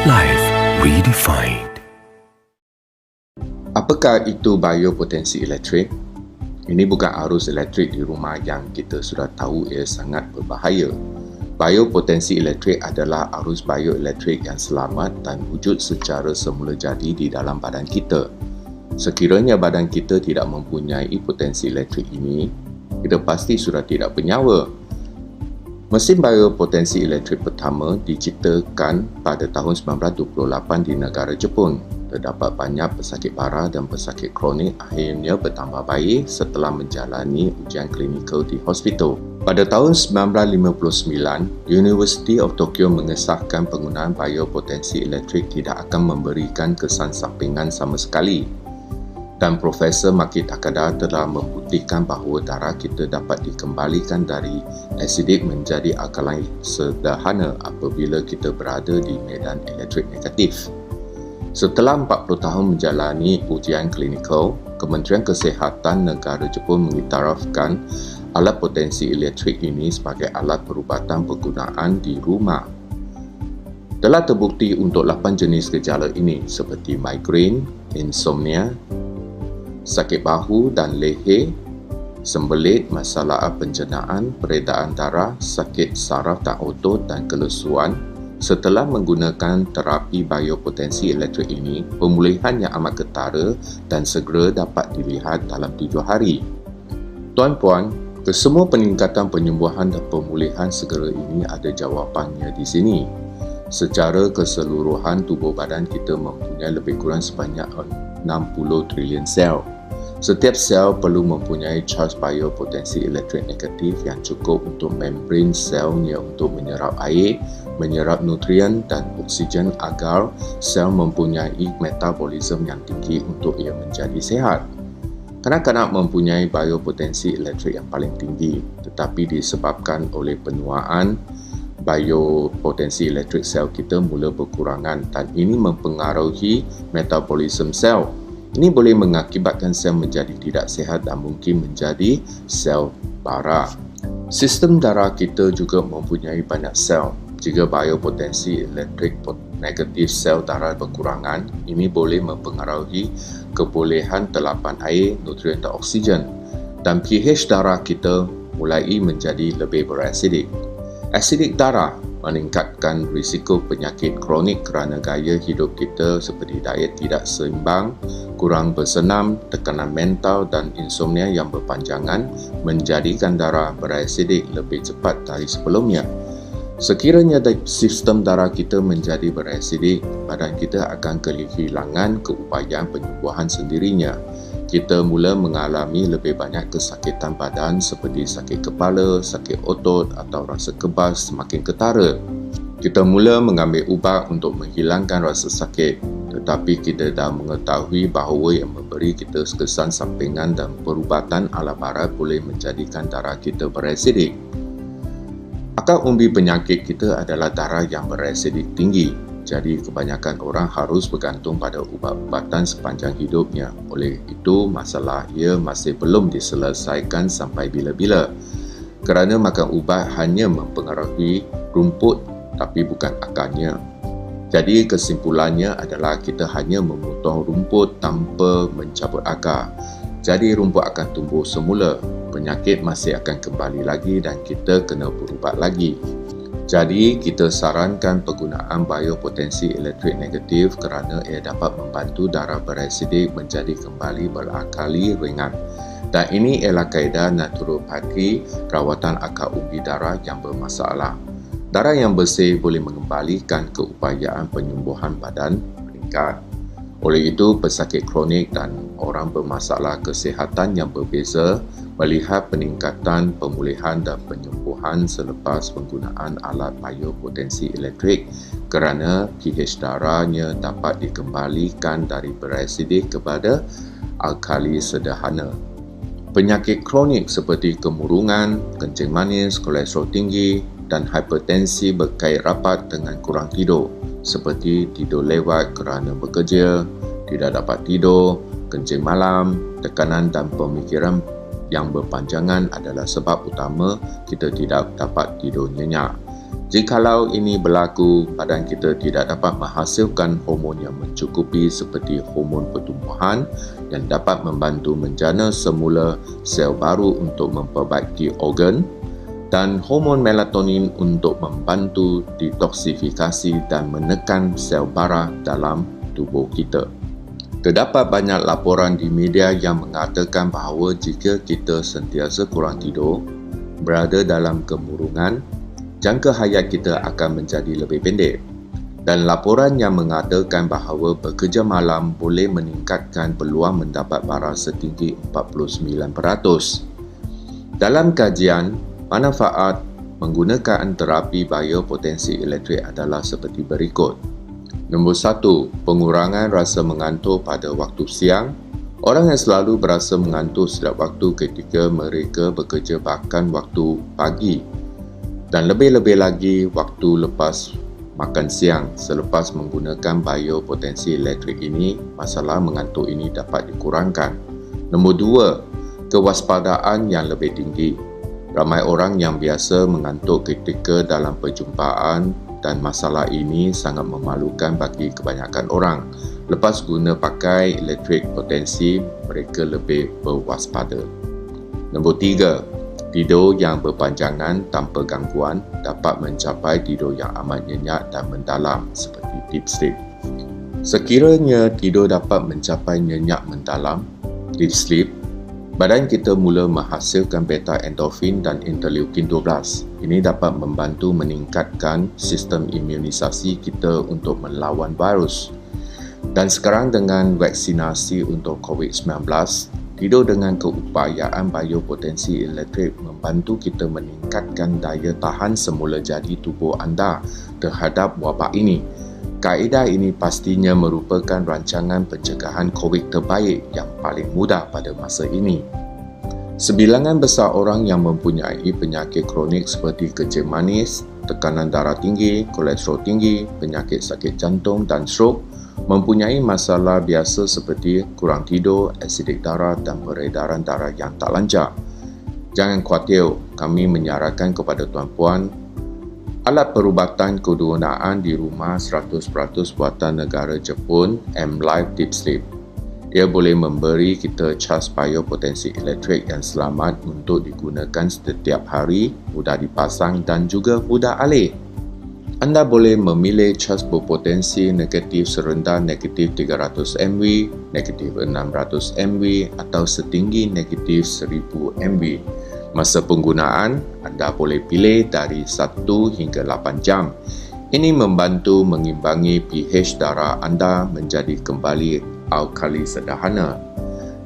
Life Redefined. Apakah itu biopotensi elektrik? Ini bukan arus elektrik di rumah yang kita sudah tahu ia sangat berbahaya. Biopotensi elektrik adalah arus bioelektrik yang selamat dan wujud secara semula jadi di dalam badan kita. Sekiranya badan kita tidak mempunyai potensi elektrik ini, kita pasti sudah tidak bernyawa. Mesin biopotensi elektrik pertama diciptakan pada tahun 1928 di negara Jepun. Terdapat banyak pesakit parah dan pesakit kronik akhirnya bertambah baik setelah menjalani ujian klinikal di hospital. Pada tahun 1959, University of Tokyo mengesahkan penggunaan biopotensi elektrik tidak akan memberikan kesan sampingan sama sekali. Dan Profesor Maki Takada telah membuktikan bahawa darah kita dapat dikembalikan dari asidik menjadi alkalin sederhana apabila kita berada di medan elektrik negatif. Setelah 40 tahun menjalani ujian klinikal, Kementerian Kesihatan Negara Jepun mengiktirafkan alat potensi elektrik ini sebagai alat perubatan penggunaan di rumah. Telah terbukti untuk 8 jenis gejala ini seperti migrain, insomnia, sakit bahu dan leher, sembelit, masalah pencernaan, peredaran darah, sakit saraf dan otot dan kelesuan. Setelah menggunakan terapi biopotensi elektrik ini, pemulihan yang amat ketara dan segera dapat dilihat dalam 7 hari. Tuan-puan, kesemua peningkatan penyembuhan dan pemulihan segera ini ada jawapannya di sini. Secara keseluruhan, tubuh badan kita mempunyai lebih kurang sebanyak 60 trilion sel. Setiap sel perlu mempunyai charge biopotensi elektrik negatif yang cukup untuk membran selnya untuk menyerap air, menyerap nutrien dan oksigen agar sel mempunyai metabolisme yang tinggi untuk ia menjadi sihat. Kanak-kanak mempunyai biopotensi elektrik yang paling tinggi, tetapi disebabkan oleh penuaan, biopotensi elektrik sel kita mula berkurangan dan ini mempengaruhi metabolisme sel. Ini boleh mengakibatkan sel menjadi tidak sihat dan mungkin menjadi sel bara. Sistem darah kita juga mempunyai banyak sel. Jika biopotensi elektrik negatif sel darah berkurangan, ini boleh mempengaruhi kebolehan telapan air, nutrien dan oksigen. Dan pH darah kita mulai menjadi lebih berasidik. Asidik darah meningkatkan risiko penyakit kronik kerana gaya hidup kita seperti diet tidak seimbang, kurang bersenam, tekanan mental dan insomnia yang berpanjangan menjadikan darah berasidik lebih cepat dari sebelumnya. Sekiranya sistem darah kita menjadi berasidik, badan kita akan kehilangan keupayaan penyembuhan sendirinya. Kita mula mengalami lebih banyak kesakitan badan seperti sakit kepala, sakit otot atau rasa kebas semakin ketara. Kita mula mengambil ubat untuk menghilangkan rasa sakit, tetapi kita dah mengetahui bahawa yang memberi kita kesan sampingan dan perubatan ala barat boleh menjadikan darah kita berasidik. Akar umbi penyakit kita adalah darah yang berasidik tinggi. Jadi kebanyakan orang harus bergantung pada ubat-ubatan sepanjang hidupnya. Oleh itu, masalah ia masih belum diselesaikan sampai bila-bila. Kerana makan ubat hanya mempengaruhi rumput tapi bukan akarnya. Jadi kesimpulannya adalah kita hanya memotong rumput tanpa mencabut akar. Jadi rumput akan tumbuh semula. Penyakit masih akan kembali lagi dan kita kena berubat lagi. Jadi, kita sarankan penggunaan biopotensi elektrik negatif kerana ia dapat membantu darah berasidik menjadi kembali berakali ringan. Dan ini ialah kaedah naturopati rawatan akar umbi darah yang bermasalah. Darah yang bersih boleh mengembalikan keupayaan penyembuhan badan meningkat. Oleh itu, pesakit kronik dan orang bermasalah kesihatan yang berbeza melihat peningkatan pemulihan dan penyembuhan selepas penggunaan alat biopotensi elektrik kerana pH darahnya dapat dikembalikan dari berasidik kepada alkali sederhana. Penyakit kronik seperti kemurungan, kencing manis, kolesterol tinggi dan hipertensi berkait rapat dengan kurang tidur seperti tidur lewat kerana bekerja, tidak dapat tidur, kencing malam, tekanan dan pemikiran yang berpanjangan adalah sebab utama kita tidak dapat tidur nyenyak. Jikalau ini berlaku, badan kita tidak dapat menghasilkan hormon yang mencukupi seperti hormon pertumbuhan yang dapat membantu menjana semula sel baru untuk memperbaiki organ, dan hormon melatonin untuk membantu detoksifikasi dan menekan sel bara dalam tubuh kita. Terdapat banyak laporan di media yang mengatakan bahawa jika kita sentiasa kurang tidur, berada dalam kemurungan, jangka hayat kita akan menjadi lebih pendek. Dan laporan yang mengatakan bahawa bekerja malam boleh meningkatkan peluang mendapat bara setinggi 49%. Dalam kajian, manfaat menggunakan terapi biopotensi elektrik adalah seperti berikut. Nombor 1, pengurangan rasa mengantuk pada waktu siang. Orang yang selalu berasa mengantuk setiap waktu ketika mereka bekerja, bahkan waktu pagi, dan lebih-lebih lagi waktu lepas makan siang. Selepas menggunakan biopotensi elektrik ini, masalah mengantuk ini dapat dikurangkan. Nombor 2, kewaspadaan yang lebih tinggi. Ramai orang yang biasa mengantuk ketika dalam perjumpaan, dan masalah ini sangat memalukan bagi kebanyakan orang. Lepas guna pakai elektrik potensi, mereka lebih berwaspada. Nombor 3, tidur yang berpanjangan tanpa gangguan dapat mencapai tidur yang amat nyenyak dan mendalam seperti deep sleep. Sekiranya tidur dapat mencapai nyenyak mendalam, deep sleep, badan kita mula menghasilkan beta endorfin dan interleukin 12. Ini dapat membantu meningkatkan sistem imunisasi kita untuk melawan virus. Dan sekarang dengan vaksinasi untuk COVID-19, tidur dengan keupayaan biopotensi elektrik membantu kita meningkatkan daya tahan semula jadi tubuh anda terhadap wabak ini. Kaedah ini pastinya merupakan rancangan pencegahan COVID terbaik yang paling mudah pada masa ini. Sebilangan besar orang yang mempunyai penyakit kronik seperti kencing manis, tekanan darah tinggi, kolesterol tinggi, penyakit sakit jantung dan stroke mempunyai masalah biasa seperti kurang tidur, asidik darah dan peredaran darah yang tak lancar. Jangan khawatir, kami menyarankan kepada tuan-puan alat perubatan kegunaan di rumah 100% buatan negara Jepun, M-Life Deep Sleep. Ia boleh memberi kita cas biopotensi elektrik yang selamat untuk digunakan setiap hari, mudah dipasang dan juga mudah alih. Anda boleh memilih cas berpotensi negatif serendah negatif 300 mW, negatif 600 mW atau setinggi negatif 1000 mW. Masa penggunaan, anda boleh pilih dari 1 hingga 8 jam. Ini membantu mengimbangi pH darah anda menjadi kembali alkali sederhana.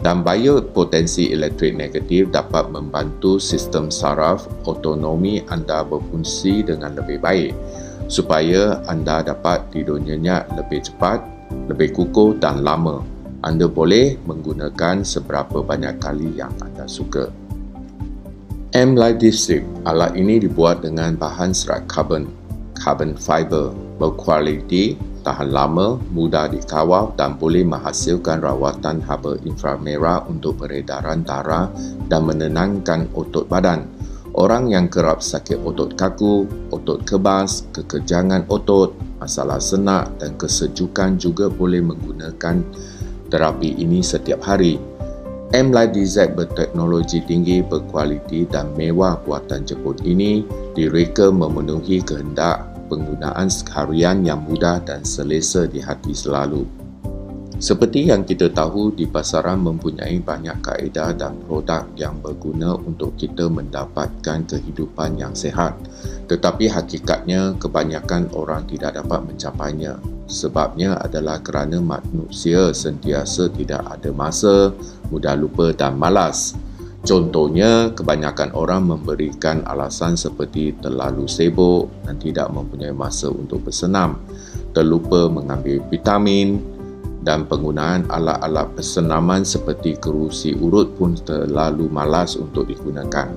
Dan biopotensi elektrik negatif dapat membantu sistem saraf otonomi anda berfungsi dengan lebih baik, supaya anda dapat tidur nyenyak lebih cepat, lebih kukuh dan lama. Anda boleh menggunakan seberapa banyak kali yang anda suka. M-Life Deep Sleep, alat ini dibuat dengan bahan serat carbon fiber, berkualiti, tahan lama, mudah dikawal dan boleh menghasilkan rawatan haba inframerah untuk peredaran darah dan menenangkan otot badan. Orang yang kerap sakit otot kaku, otot kebas, kekejangan otot, masalah senak dan kesejukan juga boleh menggunakan terapi ini setiap hari. M-Life DZ berteknologi tinggi, berkualiti dan mewah buatan Jepun ini direka memenuhi kehendak penggunaan harian yang mudah dan selesa di hati selalu. Seperti yang kita tahu, di pasaran mempunyai banyak kaedah dan produk yang berguna untuk kita mendapatkan kehidupan yang sihat. Tetapi hakikatnya kebanyakan orang tidak dapat mencapainya. Sebabnya adalah kerana manusia sentiasa tidak ada masa, mudah lupa dan malas. Contohnya, kebanyakan orang memberikan alasan seperti terlalu sibuk dan tidak mempunyai masa untuk bersenam, terlupa mengambil vitamin, dan penggunaan alat-alat persenaman seperti kerusi urut pun terlalu malas untuk digunakan.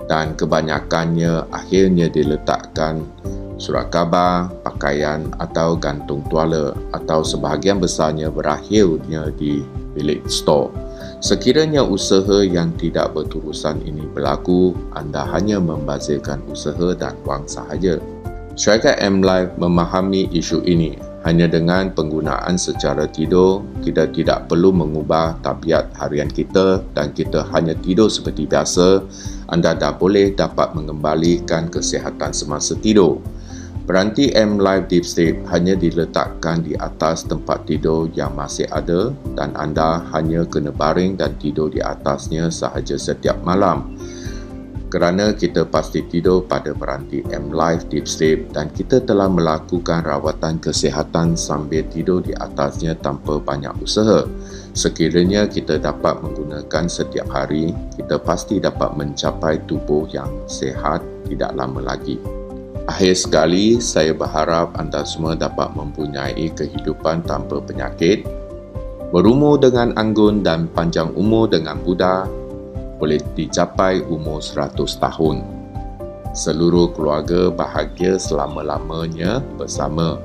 Dan kebanyakannya akhirnya diletakkan surat khabar, pakaian atau gantung tuala, atau sebahagian besarnya berakhirnya di bilik stor. Sekiranya usaha yang tidak berterusan ini berlaku, anda hanya membazirkan usaha dan wang sahaja. Syarikat M-Life memahami isu ini. Hanya dengan penggunaan secara tidur, kita tidak perlu mengubah tabiat harian kita dan kita hanya tidur seperti biasa, anda dah boleh dapat mengembalikan kesihatan semasa tidur. Peranti M-Life Deep Sleep hanya diletakkan di atas tempat tidur yang masih ada dan anda hanya kena baring dan tidur di atasnya sahaja setiap malam. Kerana kita pasti tidur pada peranti M-Life Deep Sleep dan kita telah melakukan rawatan kesihatan sambil tidur di atasnya tanpa banyak usaha. Sekiranya kita dapat menggunakan setiap hari, kita pasti dapat mencapai tubuh yang sihat tidak lama lagi. Akhir sekali, saya berharap anda semua dapat mempunyai kehidupan tanpa penyakit, berumur dengan anggun dan panjang umur dengan Buddha, boleh dicapai umur 100 tahun. Seluruh keluarga bahagia selama-lamanya bersama.